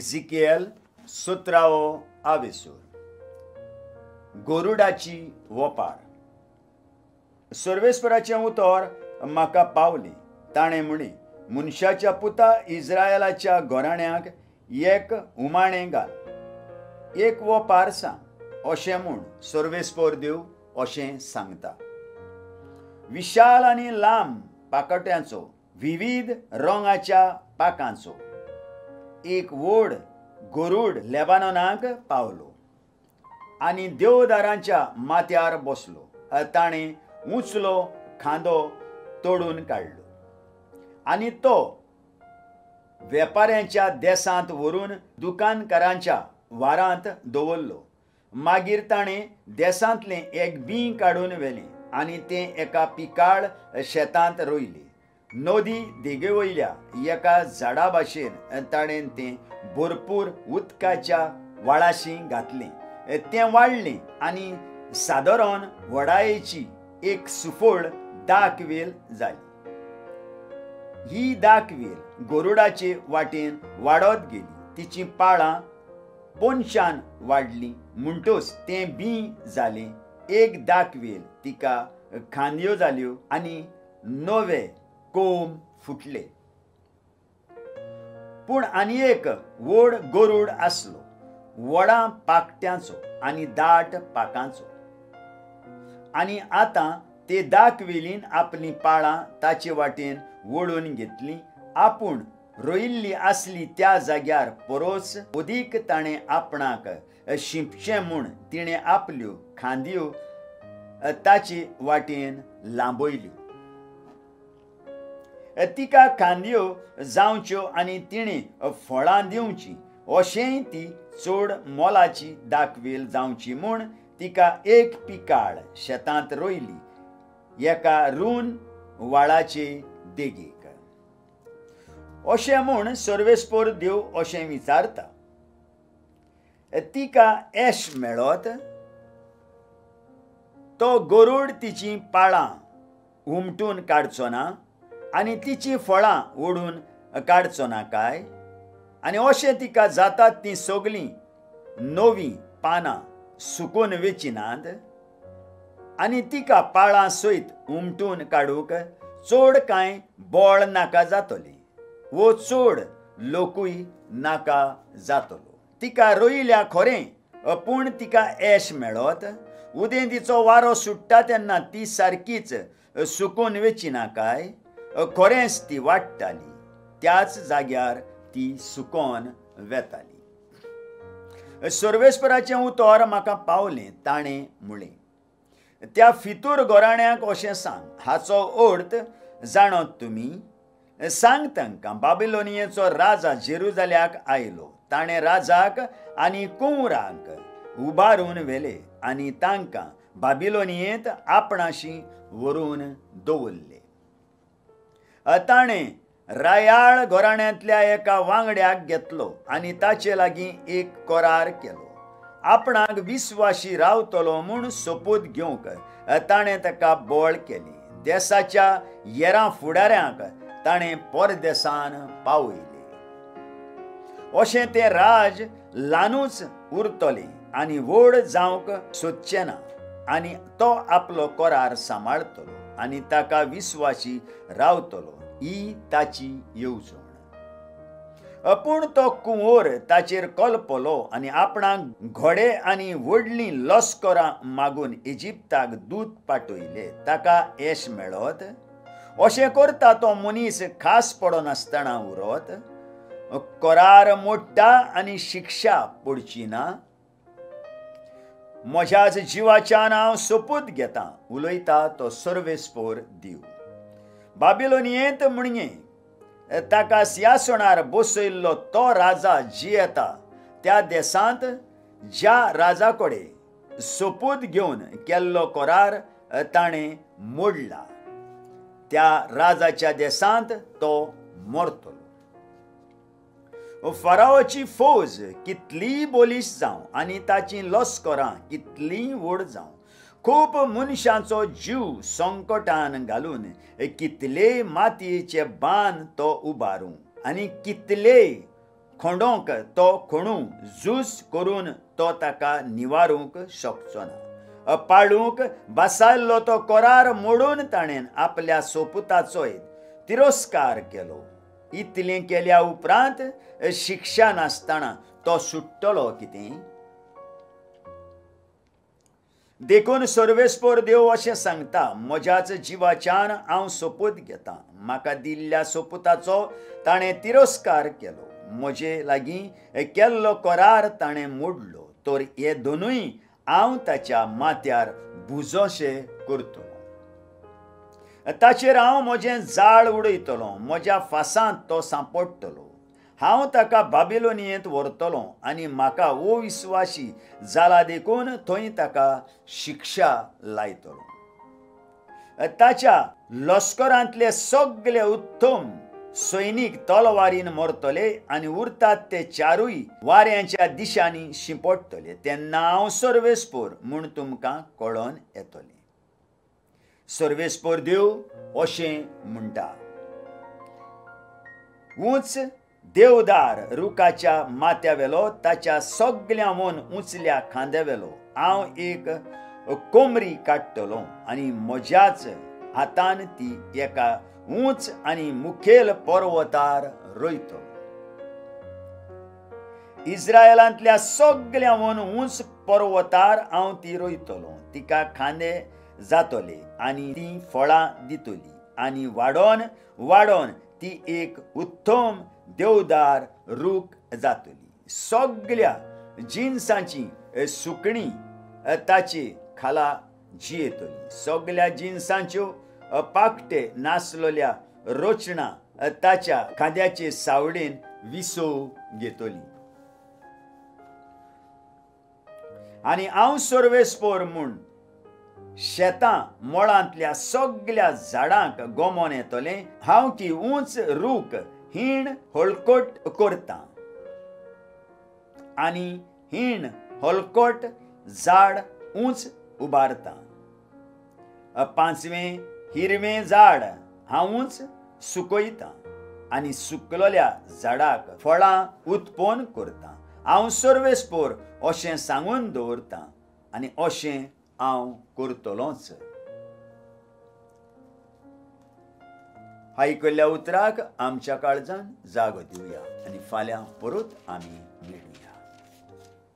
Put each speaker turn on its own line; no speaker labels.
Ezekiel 17वो आविसूर. गोरुडाची वोपार. सर्वेस्पराचें उतर म्हाका पावलें. ताणें म्हळें, मनशाच्या पुता इस्रायलाच्या घोराण्यांक एक उमाणें घाल, एक वोपार सांग, अशें म्हूण सर्वेस्पर देव अशें सांगता. विशाल आनी लांब पाकट्यांचो, विविध रंगाच्या पाकांचो एक व्हड गरुड लेबानोनाक पावलो आनी देवदारांच्या माथ्यार बसलो. ताणें उंचलो खांदो तोडून काडलो आनी तो वेपाऱ्यांच्या देसांत व्हरून दुकानकारांच्या वारांत दवरलो. मागीर ताणें देसांतलें एक बीं काडून व्हेलें आनी तें एका पिकाळ शेतांत रोयलें. नदी देगेवयल्या एका झाडा भाशेन ताणें तें भरपूर उदकाच्या वाळाशी घातलें. तें वाडलें आनी सादारण व्हडायेची एक सुफोळ दाखवेल जाली. ही दाखवेल गरुडाचे वाटेन वाडत गेली. तिचीं पाळां पोंदच्यान वाडलीं म्हणटच तें बीं जालें. एक दाखवेल तिका खांदयो जाल्यो आनी नवे कोंब फुटले. पूण आनी एक व्हड गरुड आसलो, व्हडा पाकट्यांचो आनी दाट पाकांचो. आनी आतां ते दाखवेलीन आपलीं पाळां ताचे वाटेन वळून घेतलीं. आपूण रोयिल्ली आसली त्या जाग्यार परस अदीक ताणें आपणाक शिंपचें म्हूण तिणें आपल्यो खांदयो ताचे वाटेन लांबयल्यो. तिका खांदयो जावच्यो आनी तिणें फळां दिवचीं अशेंय ती चड मोलाची दाखवेल जावची म्हूण तिका एक पिकाळ शेतांत रोयली, एका रून वाळाचे देगेक. अशें म्हूण सर्वेस्पर देव अशें विचारता, तिका येश मेळत? तो गरुड तिचीं पाळां हुमटून काडचो ना आनी तिचीं फळां ओडून काडचो ना काय? आनी अशें तिका जातात तीं सगळीं नवीं पानां सुकून वेचिनात आनी तिका पाळां सयत उमटून काडूंक चड कांय बळ नाका जातलें वो चड लोकूय नाका जातलो. तिका रोयल्या खरें, पूण तिका येश मेळत? उदेंतीचो वारो सुट्टा तेन्ना ती सारकीच सुकून वेचिना काय? खरेंच ती वाडटाली, त्याच जाग्यार ती सुकोन वेताली. सर्वेस्पराचें उतर म्हाका पावलें. ताणें म्हळें, त्या फितूर घोराण्यांक अशें सांग, हाचो अर्थ जाणत तुमी? सांग तांकां, बाबिलोनियेचो राजा जेरुजाल्याक आयलो. ताणें राजाक आनी कुंवरांक उबारून व्हेले आनी तांकां बाबिलोनियेंत आपणाशी व्हरून दवरले. ताणें रायाळ घोराण्यांतल्या एका वांगड्याक घेतलो आनी ताचे लागीं एक करार केलो. आपणाक विस्वाशी रावतलो म्हूण सोपूत घेवंक ताणें ताका बोळ केली. देसाच्या येरा फुडाऱ्यांक ताणें परदेसान पावयले. अशें तें राज ल्हानूच उरतलें आनी व्हड जावंक सोदचें ना. आनी तो आपलो करार सांबाळतलो आनी ताका विस्वाशी रावतलो, ही ताची येवजण. पूण तो कुंवर ताचेर कलपलो आनी आपणाक घोडे आनी व्हडलीं लस्करां मागून इजिप्ताक दूत पाठयले. ताका येश मेळत? अशें करता तो मनीस खास पडनासतना उरत? करार मोडटा आनी शिक्षा पडची ना? म्हज्याच जिवाच्यान हांव सोपूत घेतां, उलयता तो सर्वेस्पर देव. बाबिलोनियेंत म्हणजे ताका सिंहासनार बसयल्लो तो राजा जियेता त्या देसांत ज्या राजा कडेन सोपूत घेवन केल्लो करार ताणें मोडला, त्या राजाच्या देसांत तो मरतलो. फरावाची फौज कितलीय बोलीस जावं आनी ताचीं लस्करां कितलींय व्हड जावं, खूब मनशांचो जीव संकटान घालून कितले मातयेचे बांद तो उबारूं आनी कितले खोंडोंक तो खोणू झूज करून तो ताका निवारूंक शकचो ना. पाळूंक बसायल्लो तो कोरार मोडून ताणें आपल्या सोपुताचोय तिरस्कार केलो. इतलें केल्या उपरांत शिक्षा नासतना तो सुट्टलो कितें? देखून सर्वेस्पोर देव अशें सांगता, म्हज्याच जिवाच्यान हांव सोपूत घेतां. म्हाका दिल्ल्या सोपुताचो ताणें तिरस्कार केलो. म्हजे लागीं केल्लो करार ताणें मोडलो. तर हे दोनूय हांव ताच्या माथ्यार बुजोशे करतलो. ताचेर हांव म्हजें जाळ उडयतलों. म्हज्या फासांत तो सांपडटलो. हांव ताका बाबिलोनियेंत व्हरतलों आनी म्हाका अविस्वासी जाला देखून थंय ताका शिक्षा लायतलो. ताच्या लश्करांतले सगळे उत्तम सैनीक तलवारीन मरतले आनी उरतात ते चारूय वाऱ्यांच्या दिशांनी शिंपडटले. तेन्ना हांव सर्वेस्पोर म्हूण तुमकां कळोन येतलें. सर्वेस्पोर देव अशें म्हणटा, उंच देवदार रुखाच्या माथ्यावेलो ताच्या सगळ्यांवन उंचल्या खांद्यावेलो हांव एक कोमरी काडटलों आनी म्हज्याच हातान ती एका उंच आनी मुखेल पर्वतार रोयतलो. इस्रायलांतल्या सगळ्यांवन उंच पर्वतार हांव ती रोयतलों. तिका खांदे जातले आनी ती फळां दितली आनी वाडोन वाडोन ती एक उत्तम देवदार रूख जातली. सगळ्या जिन्सांची सुकणी ताचे खाला जियेतली. सगळ्या जिन्सांच्यो पाकटे नासलेल्या रचना ताच्या खांद्याचे सावडेन विसो घेतली. आनी हांव सर्वेस्पोर म्हूण शेतां मळांतल्या सगळ्या झाडांक गोमोन येतलें. हांव की उंच रूख हीण हळकोट करतां आनी हीण हळकोट झाड उंच उबारतां. पांचवें हिरवें झाड हांव उंच सुकयतां आनी सुकलोल्या झाडाक फळां उत्पन्न करतां. हांव सर्वेस्पोर अशें सांगून दवरतां आनी अशें हांव करतलोच. आयकल्ल्या उतराक आमच्या काळजान जागो दिवया आनी फाल्यां परत आमी मेळुया.